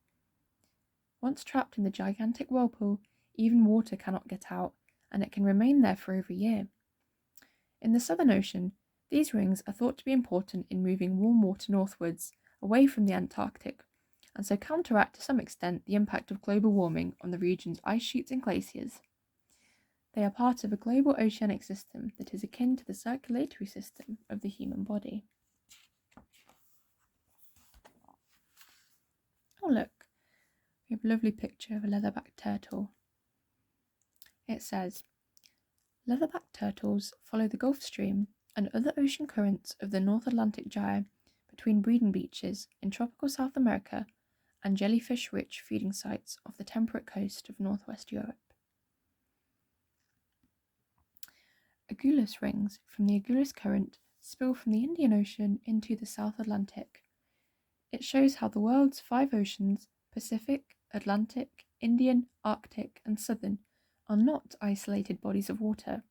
Once trapped in the gigantic whirlpool, even water cannot get out, and it can remain there for over a year. In the Southern Ocean, these rings are thought to be important in moving warm water northwards, away from the Antarctic, and so counteract to some extent the impact of global warming on the region's ice sheets and glaciers. They are part of a global oceanic system that is akin to the circulatory system of the human body. Oh look, we have a lovely picture of a leatherback turtle. It says, Leatherback turtles follow the Gulf Stream and other ocean currents of the North Atlantic Gyre between breeding beaches in tropical South America and jellyfish-rich feeding sites off the temperate coast of northwest Europe. Agulhas rings from the Agulhas Current spill from the Indian Ocean into the South Atlantic. It shows how the world's 5 oceans, Pacific, Atlantic, Indian, Arctic, and Southern, are not isolated bodies of water.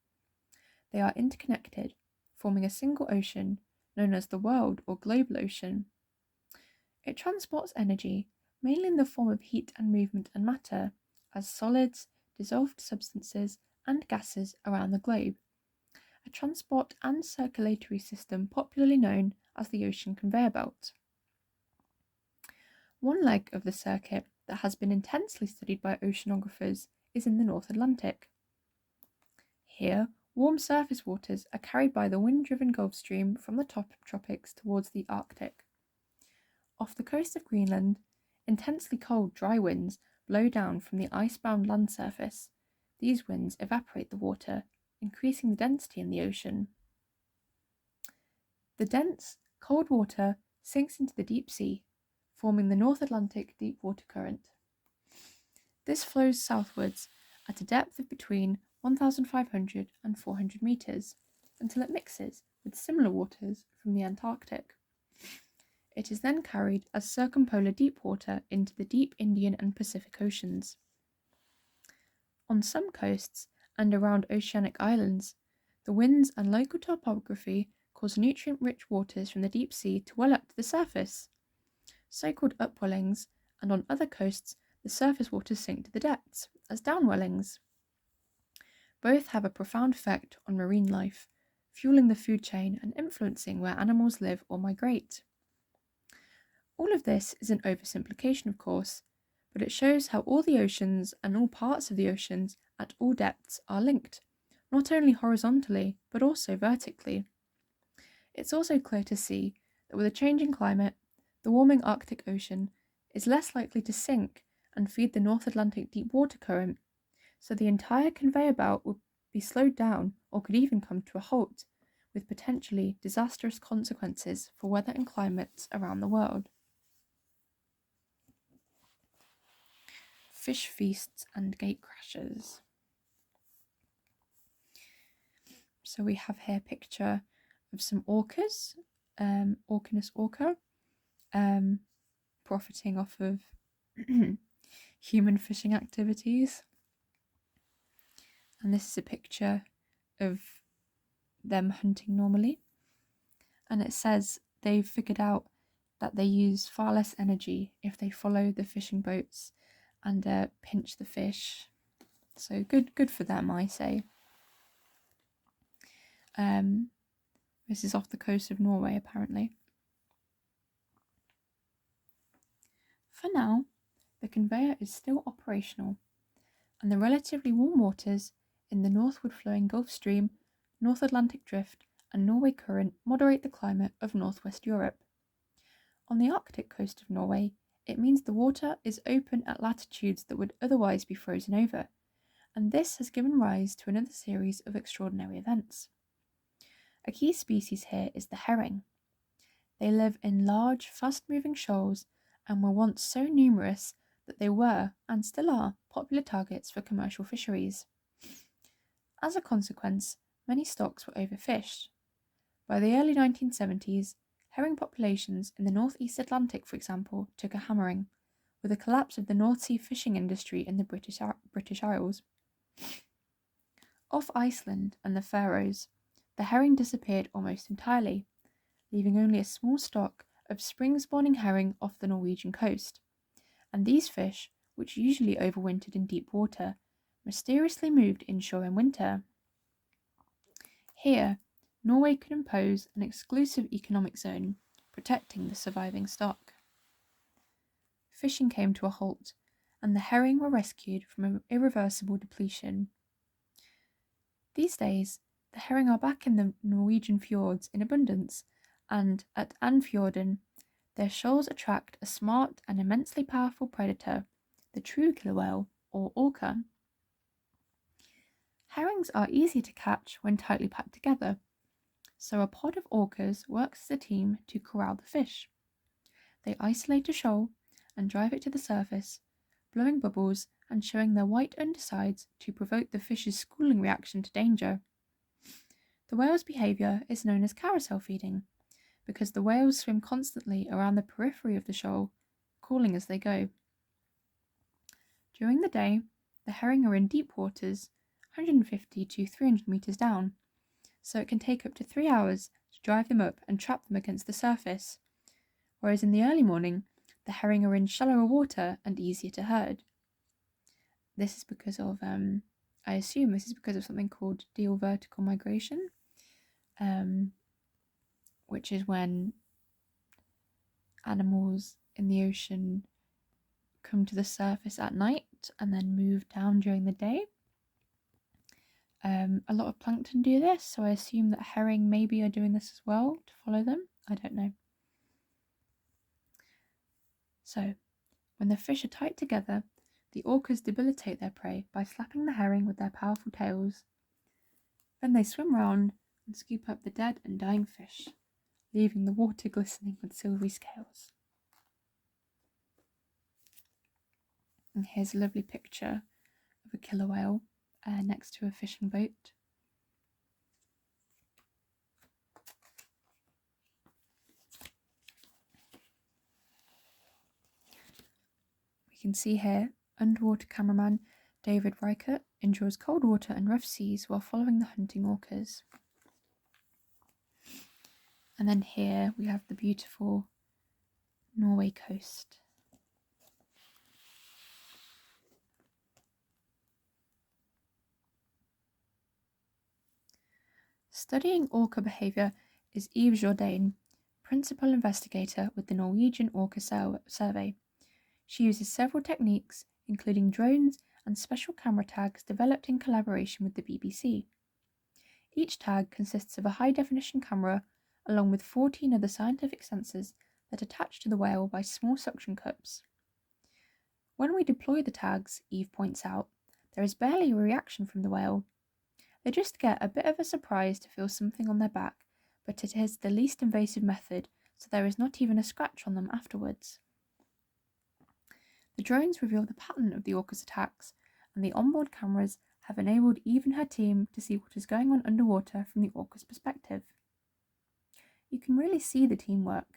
They are interconnected, forming a single ocean, known as the world or global ocean. It transports energy, mainly in the form of heat and movement and matter, as solids, dissolved substances, and gases around the globe. A transport and circulatory system popularly known as the ocean conveyor belt. One leg of the circuit that has been intensely studied by oceanographers is in the North Atlantic. Here, warm surface waters are carried by the wind-driven Gulf Stream from the top tropics towards the Arctic. Off the coast of Greenland, intensely cold dry winds blow down from the ice-bound land surface. These winds evaporate the water, increasing the density in the ocean. The dense, cold water sinks into the deep sea, forming the North Atlantic Deep Water Current. This flows southwards at a depth of between 1,500 and 400 metres until it mixes with similar waters from the Antarctic. It is then carried as circumpolar deep water into the deep Indian and Pacific Oceans. On some coasts and around oceanic islands, the winds and local topography cause nutrient-rich waters from the deep sea to well up to the surface, so-called upwellings, and on other coasts, the surface waters sink to the depths as downwellings. Both have a profound effect on marine life, fueling the food chain and influencing where animals live or migrate. All of this is an oversimplification, of course, but it shows how all the oceans and all parts of the oceans at all depths are linked, not only horizontally, but also vertically. It's also clear to see that with a changing climate, the warming Arctic Ocean is less likely to sink and feed the North Atlantic deep water current, so the entire conveyor belt will be slowed down or could even come to a halt, with potentially disastrous consequences for weather and climates around the world. Fish feasts and gatecrashers. So we have here a picture of some orcas, Orcanus orca, profiting off of human fishing activities. And this is a picture of them hunting normally. And it says they've figured out that they use far less energy if they follow the fishing boats and pinch the fish. So good for them, I say. This is off the coast of Norway, apparently. For now, the conveyor is still operational, and the relatively warm waters in the northward flowing Gulf Stream, North Atlantic Drift, and Norway Current moderate the climate of northwest Europe. On the Arctic coast of Norway, it means the water is open at latitudes that would otherwise be frozen over, and this has given rise to another series of extraordinary events. A key species here is the herring. They live in large, fast-moving shoals and were once so numerous that they were, and still are, popular targets for commercial fisheries. As a consequence, many stocks were overfished. By the early 1970s, herring populations in the northeast Atlantic, for example, took a hammering, with the collapse of the North Sea fishing industry in the British Isles. Off Iceland and the Faroes, the herring disappeared almost entirely, leaving only a small stock of spring-spawning herring off the Norwegian coast. And these fish, which usually overwintered in deep water, mysteriously moved inshore in winter. Here, Norway could impose an exclusive economic zone, protecting the surviving stock. Fishing came to a halt, and the herring were rescued from an irreversible depletion. These days, the herring are back in the Norwegian fjords in abundance, and at Andfjorden, their shoals attract a smart and immensely powerful predator, the true killer whale, or orca. Herrings are easy to catch when tightly packed together, so a pod of orcas works as a team to corral the fish. They isolate a shoal and drive it to the surface, blowing bubbles and showing their white undersides to provoke the fish's schooling reaction to danger. The whale's behaviour is known as carousel feeding, because the whales swim constantly around the periphery of the shoal, calling as they go. During the day, the herring are in deep waters, 150 to 300 metres down, so it can take up to 3 hours to drive them up and trap them against the surface, whereas in the early morning, the herring are in shallower water and easier to herd. This is because of, I assume this is because of something called deal vertical migration, which is when animals in the ocean come to the surface at night and then move down during the day. A lot of plankton do this, so I assume that herring maybe are doing this as well to follow them. I don't know. So, when the fish are tight together, the orcas debilitate their prey by slapping the herring with their powerful tails. Then they swim round and scoop up the dead and dying fish, leaving the water glistening with silvery scales. And here's a lovely picture of a killer whale next to a fishing boat. We can see here underwater cameraman David Reichert enjoys cold water and rough seas while following the hunting orcas. And then here we have the beautiful Norway coast. Studying orca behaviour is Eve Jourdain, principal investigator with the Norwegian Orca Survey. She uses several techniques, including drones and special camera tags developed in collaboration with the BBC. Each tag consists of a high-definition camera along with 14 other scientific sensors that attach to the whale by small suction cups. When we deploy the tags, Eve points out, there is barely a reaction from the whale. They just get a bit of a surprise to feel something on their back, but it is the least invasive method, so there is not even a scratch on them afterwards. The drones reveal the pattern of the orca's attacks, and the onboard cameras have enabled Eve and her team to see what is going on underwater from the orca's perspective. You can really see the teamwork.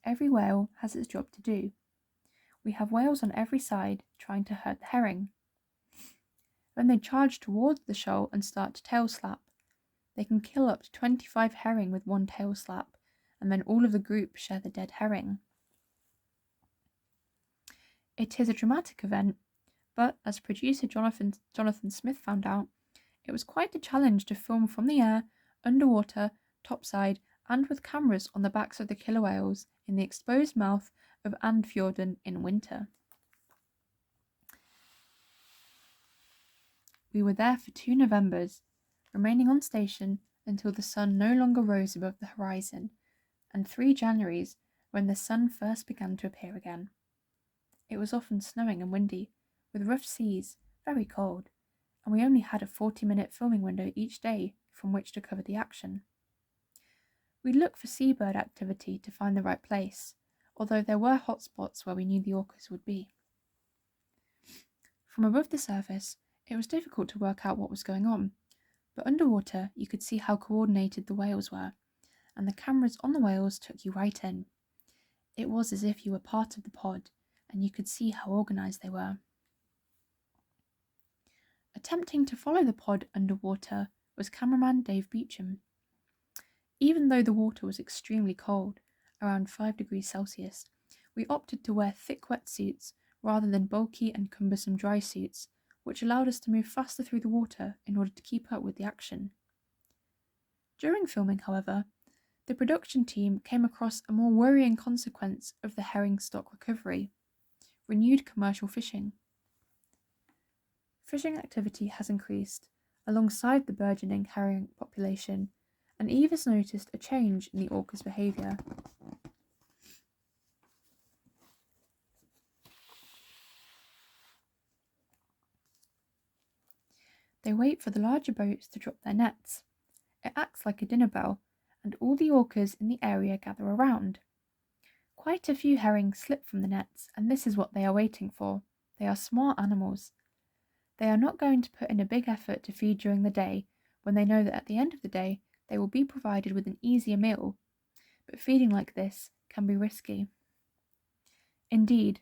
Every whale has its job to do. We have whales on every side trying to hurt the herring. When they charge towards the shoal and start to tail slap, they can kill up to 25 herring with one tail slap, and then all of the group share the dead herring. It is a dramatic event, but as producer Jonathan Smith found out, it was quite a challenge to film from the air, underwater, topside, and with cameras on the backs of the killer whales in the exposed mouth of Andfjorden in winter. We were there for 2 Novembers, remaining on station until the sun no longer rose above the horizon, and 3 Januaries when the sun first began to appear again. It was often snowing and windy, with rough seas, very cold, and we only had a 40-minute filming window each day from which to cover the action. We looked for seabird activity to find the right place, although there were hot spots where we knew the orcas would be. From above the surface, it was difficult to work out what was going on, but underwater you could see how coordinated the whales were, and the cameras on the whales took you right in. It was as if you were part of the pod, and you could see how organised they were. Attempting to follow the pod underwater was cameraman Dave Beecham. Even though the water was extremely cold, around 5 degrees Celsius, we opted to wear thick wetsuits rather than bulky and cumbersome dry suits, which allowed us to move faster through the water in order to keep up with the action. During filming, however, the production team came across a more worrying consequence of the herring stock recovery: renewed commercial fishing. Fishing activity has increased alongside the burgeoning herring population, and Eve has noticed a change in the orca's behaviour. They wait for the larger boats to drop their nets. It acts like a dinner bell, and all the orcas in the area gather around. Quite a few herring slip from the nets, and this is what they are waiting for. They are smart animals. They are not going to put in a big effort to feed during the day when they know that at the end of the day they will be provided with an easier meal, but feeding like this can be risky. Indeed,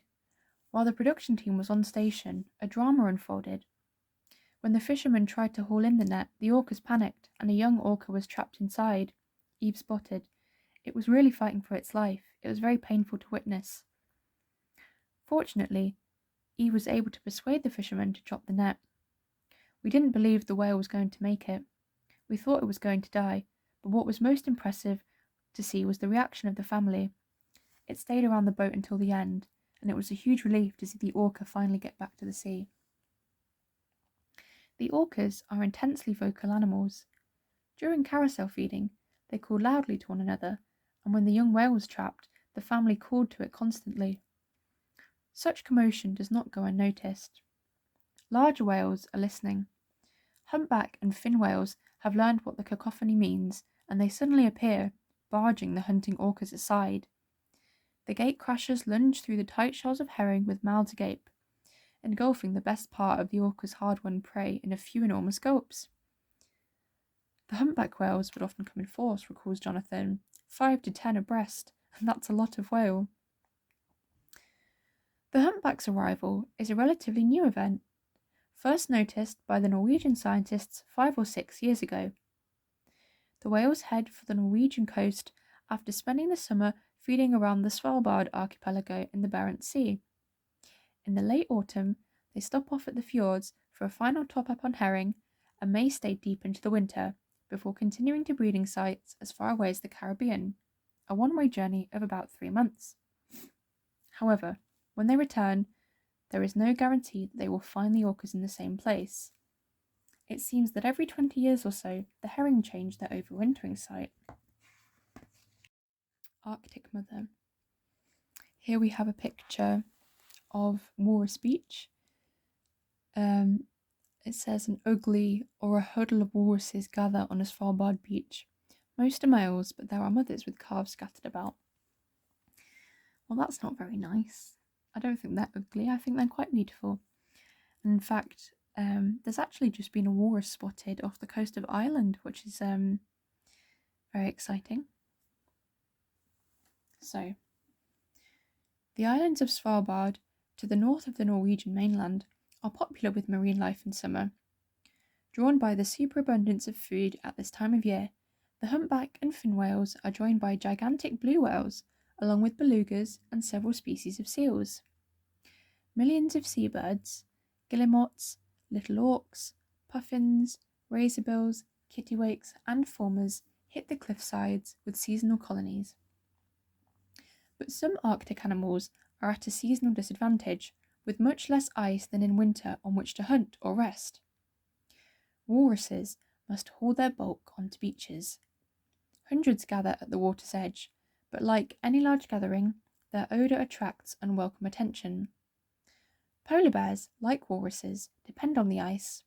while the production team was on station, a drama unfolded. When the fishermen tried to haul in the net, the orcas panicked and a young orca was trapped inside. Eve spotted. It was really fighting for its life. It was very painful to witness. Fortunately, Eve was able to persuade the fishermen to drop the net. We didn't believe the whale was going to make it. We thought it was going to die, but what was most impressive to see was the reaction of the family. It stayed around the boat until the end, and it was a huge relief to see the orca finally get back to the sea. The orcas are intensely vocal animals. During carousel feeding, they call loudly to one another, and when the young whale was trapped, the family called to it constantly. Such commotion does not go unnoticed. Larger whales are listening. Humpback and fin whales have learned what the cacophony means, and they suddenly appear, barging the hunting orcas aside. The gatecrashers lunge through the tight shoals of herring with mouths agape, engulfing the best part of the orca's hard-won prey in a few enormous gulps. The humpback whales would often come in force, recalls Jonathan, 5 to 10 abreast, and that's a lot of whale. The humpback's arrival is a relatively new event. first noticed by the Norwegian scientists 5 or 6 years ago. The whales head for the Norwegian coast after spending the summer feeding around the Svalbard archipelago in the Barents Sea. In the late autumn, they stop off at the fjords for a final top-up on herring and may stay deep into the winter before continuing to breeding sites as far away as the Caribbean, a one-way journey of about 3 months. However, when they return, there is no guarantee that they will find the orcas in the same place. It seems that every 20 years or so, the herring change their overwintering site. Arctic Mother. Here we have a picture of Walrus Beach. It says an ugly or a huddle of walruses gather on a Svalbard beach. Most are males, but there are mothers with calves scattered about. Well, that's not very nice. I don't think they're ugly. I think they're quite beautiful. And in fact, there's actually just been a walrus spotted off the coast of Ireland, which is very exciting. So, the islands of Svalbard, to the north of the Norwegian mainland, are popular with marine life in summer. Drawn by the superabundance of food at this time of year, the humpback and fin whales are joined by gigantic blue whales, along with belugas and several species of seals. Millions of seabirds, guillemots, little auks, puffins, razorbills, kittiwakes, and fulmars hit the cliff sides with seasonal colonies. But some Arctic animals are at a seasonal disadvantage, with much less ice than in winter on which to hunt or rest. Walruses must haul their bulk onto beaches. Hundreds gather at the water's edge, but like any large gathering, their odour attracts unwelcome attention. Polar bears, like walruses, depend on the ice.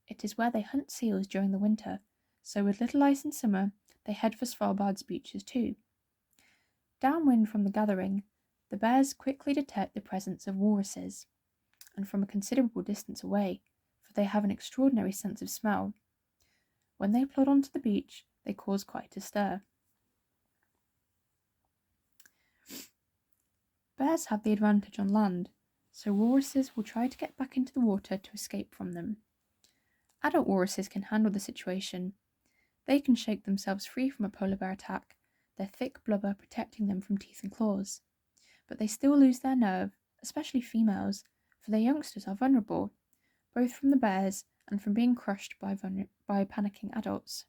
It is where they hunt seals during the winter, so with little ice in summer, they head for Svalbard's beaches too. Downwind from the gathering, the bears quickly detect the presence of walruses, and from a considerable distance away, for they have an extraordinary sense of smell. When they plod onto the beach, they cause quite a stir. Bears have the advantage on land, so walruses will try to get back into the water to escape from them. Adult walruses can handle the situation. They can shake themselves free from a polar bear attack, their thick blubber protecting them from teeth and claws. But they still lose their nerve, especially females, for their youngsters are vulnerable, both from the bears and from being crushed by panicking adults.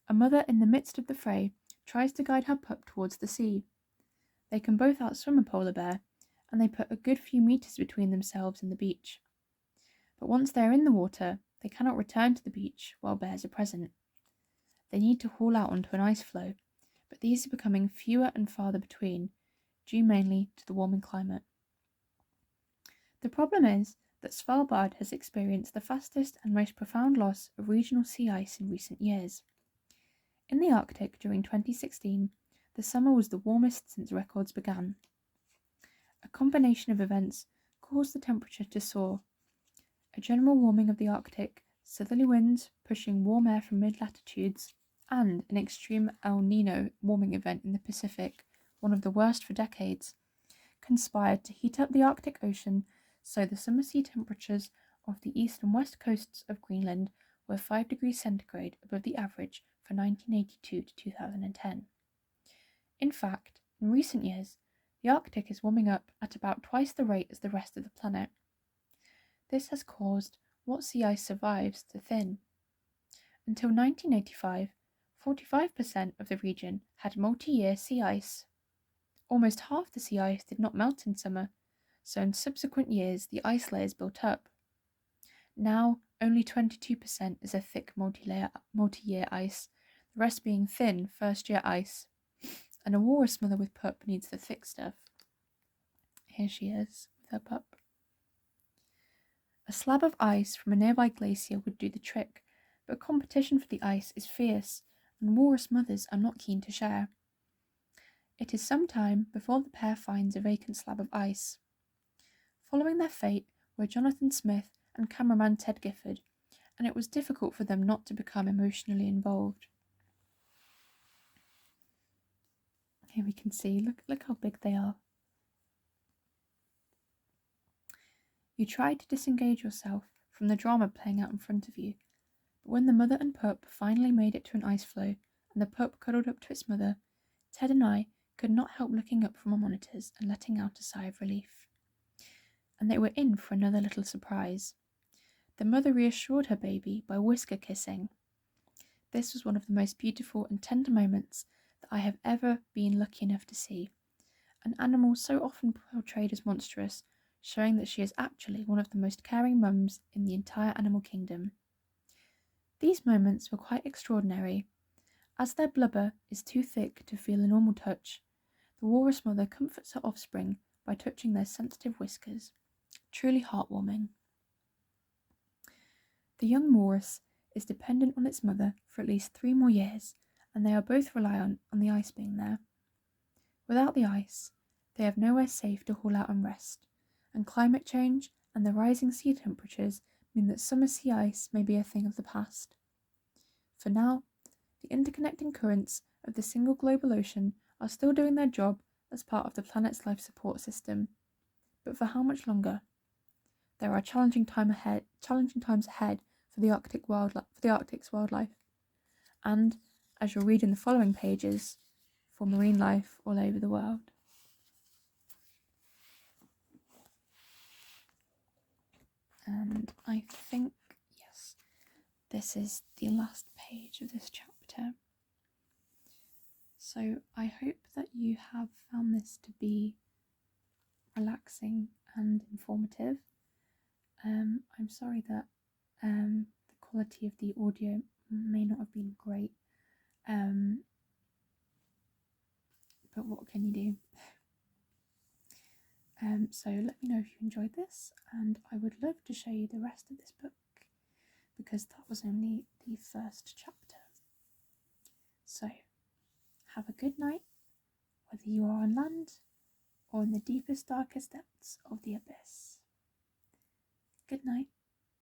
A mother in the midst of the fray tries to guide her pup towards the sea. They can both outswim a polar bear, and they put a good few meters between themselves and the beach. But once they are in the water, they cannot return to the beach while bears are present. They need to haul out onto an ice floe, but these are becoming fewer and farther between, due mainly to the warming climate. The problem is that Svalbard has experienced the fastest and most profound loss of regional sea ice in recent years. In the Arctic during 2016, the summer was the warmest since records began. A combination of events caused the temperature to soar. A general warming of the Arctic, southerly winds pushing warm air from mid-latitudes, and an extreme El Niño warming event in the Pacific, one of the worst for decades, conspired to heat up the Arctic Ocean so the summer sea temperatures off the east and west coasts of Greenland were 5 degrees centigrade above the average for 1982 to 2010. In fact, in recent years, the Arctic is warming up at about twice the rate as the rest of the planet. This has caused what sea ice survives to thin. Until 1985, 45% of the region had multi-year sea ice. Almost half the sea ice did not melt in summer, so in subsequent years the ice layers built up. Now, only 22% is a thick multi-year ice, the rest being thin first-year ice, and a walrus mother with pup needs the thick stuff. Here she is with her pup. A slab of ice from a nearby glacier would do the trick, but competition for the ice is fierce, and walrus mothers are not keen to share. It is some time before the pair finds a vacant slab of ice. Following their fate were Jonathan Smith and cameraman Ted Gifford, and it was difficult for them not to become emotionally involved. Here we can see, look how big they are. You try to disengage yourself from the drama playing out in front of you, but when the mother and pup finally made it to an ice floe and the pup cuddled up to its mother, Ted and I could not help looking up from our monitors and letting out a sigh of relief. And they were in for another little surprise. The mother reassured her baby by whisker kissing. This was one of the most beautiful and tender moments that I have ever been lucky enough to see. An animal so often portrayed as monstrous, showing that she is actually one of the most caring mums in the entire animal kingdom. These moments were quite extraordinary. As their blubber is too thick to feel a normal touch, the walrus mother comforts her offspring by touching their sensitive whiskers. Truly heartwarming. The young walrus is dependent on its mother for at least 3 more years, and they are both reliant on the ice being there. Without the ice, they have nowhere safe to haul out and rest, and climate change and the rising sea temperatures mean that summer sea ice may be a thing of the past. For now, the interconnecting currents of the single global ocean are still doing their job as part of the planet's life support system. But for how much longer? There are challenging times ahead for the Arctic's wildlife, and, as you'll read in the following pages, for marine life all over the world. And I think, yes, this is the last page of this chapter. So I hope that you have found this to be relaxing and informative. I'm sorry that the quality of the audio may not have been great, but what can you do? So let me know if you enjoyed this, and I would love to show you the rest of this book, because that was only the first chapter. So, have a good night, whether you are on land or in the deepest, darkest depths of the abyss. Good night.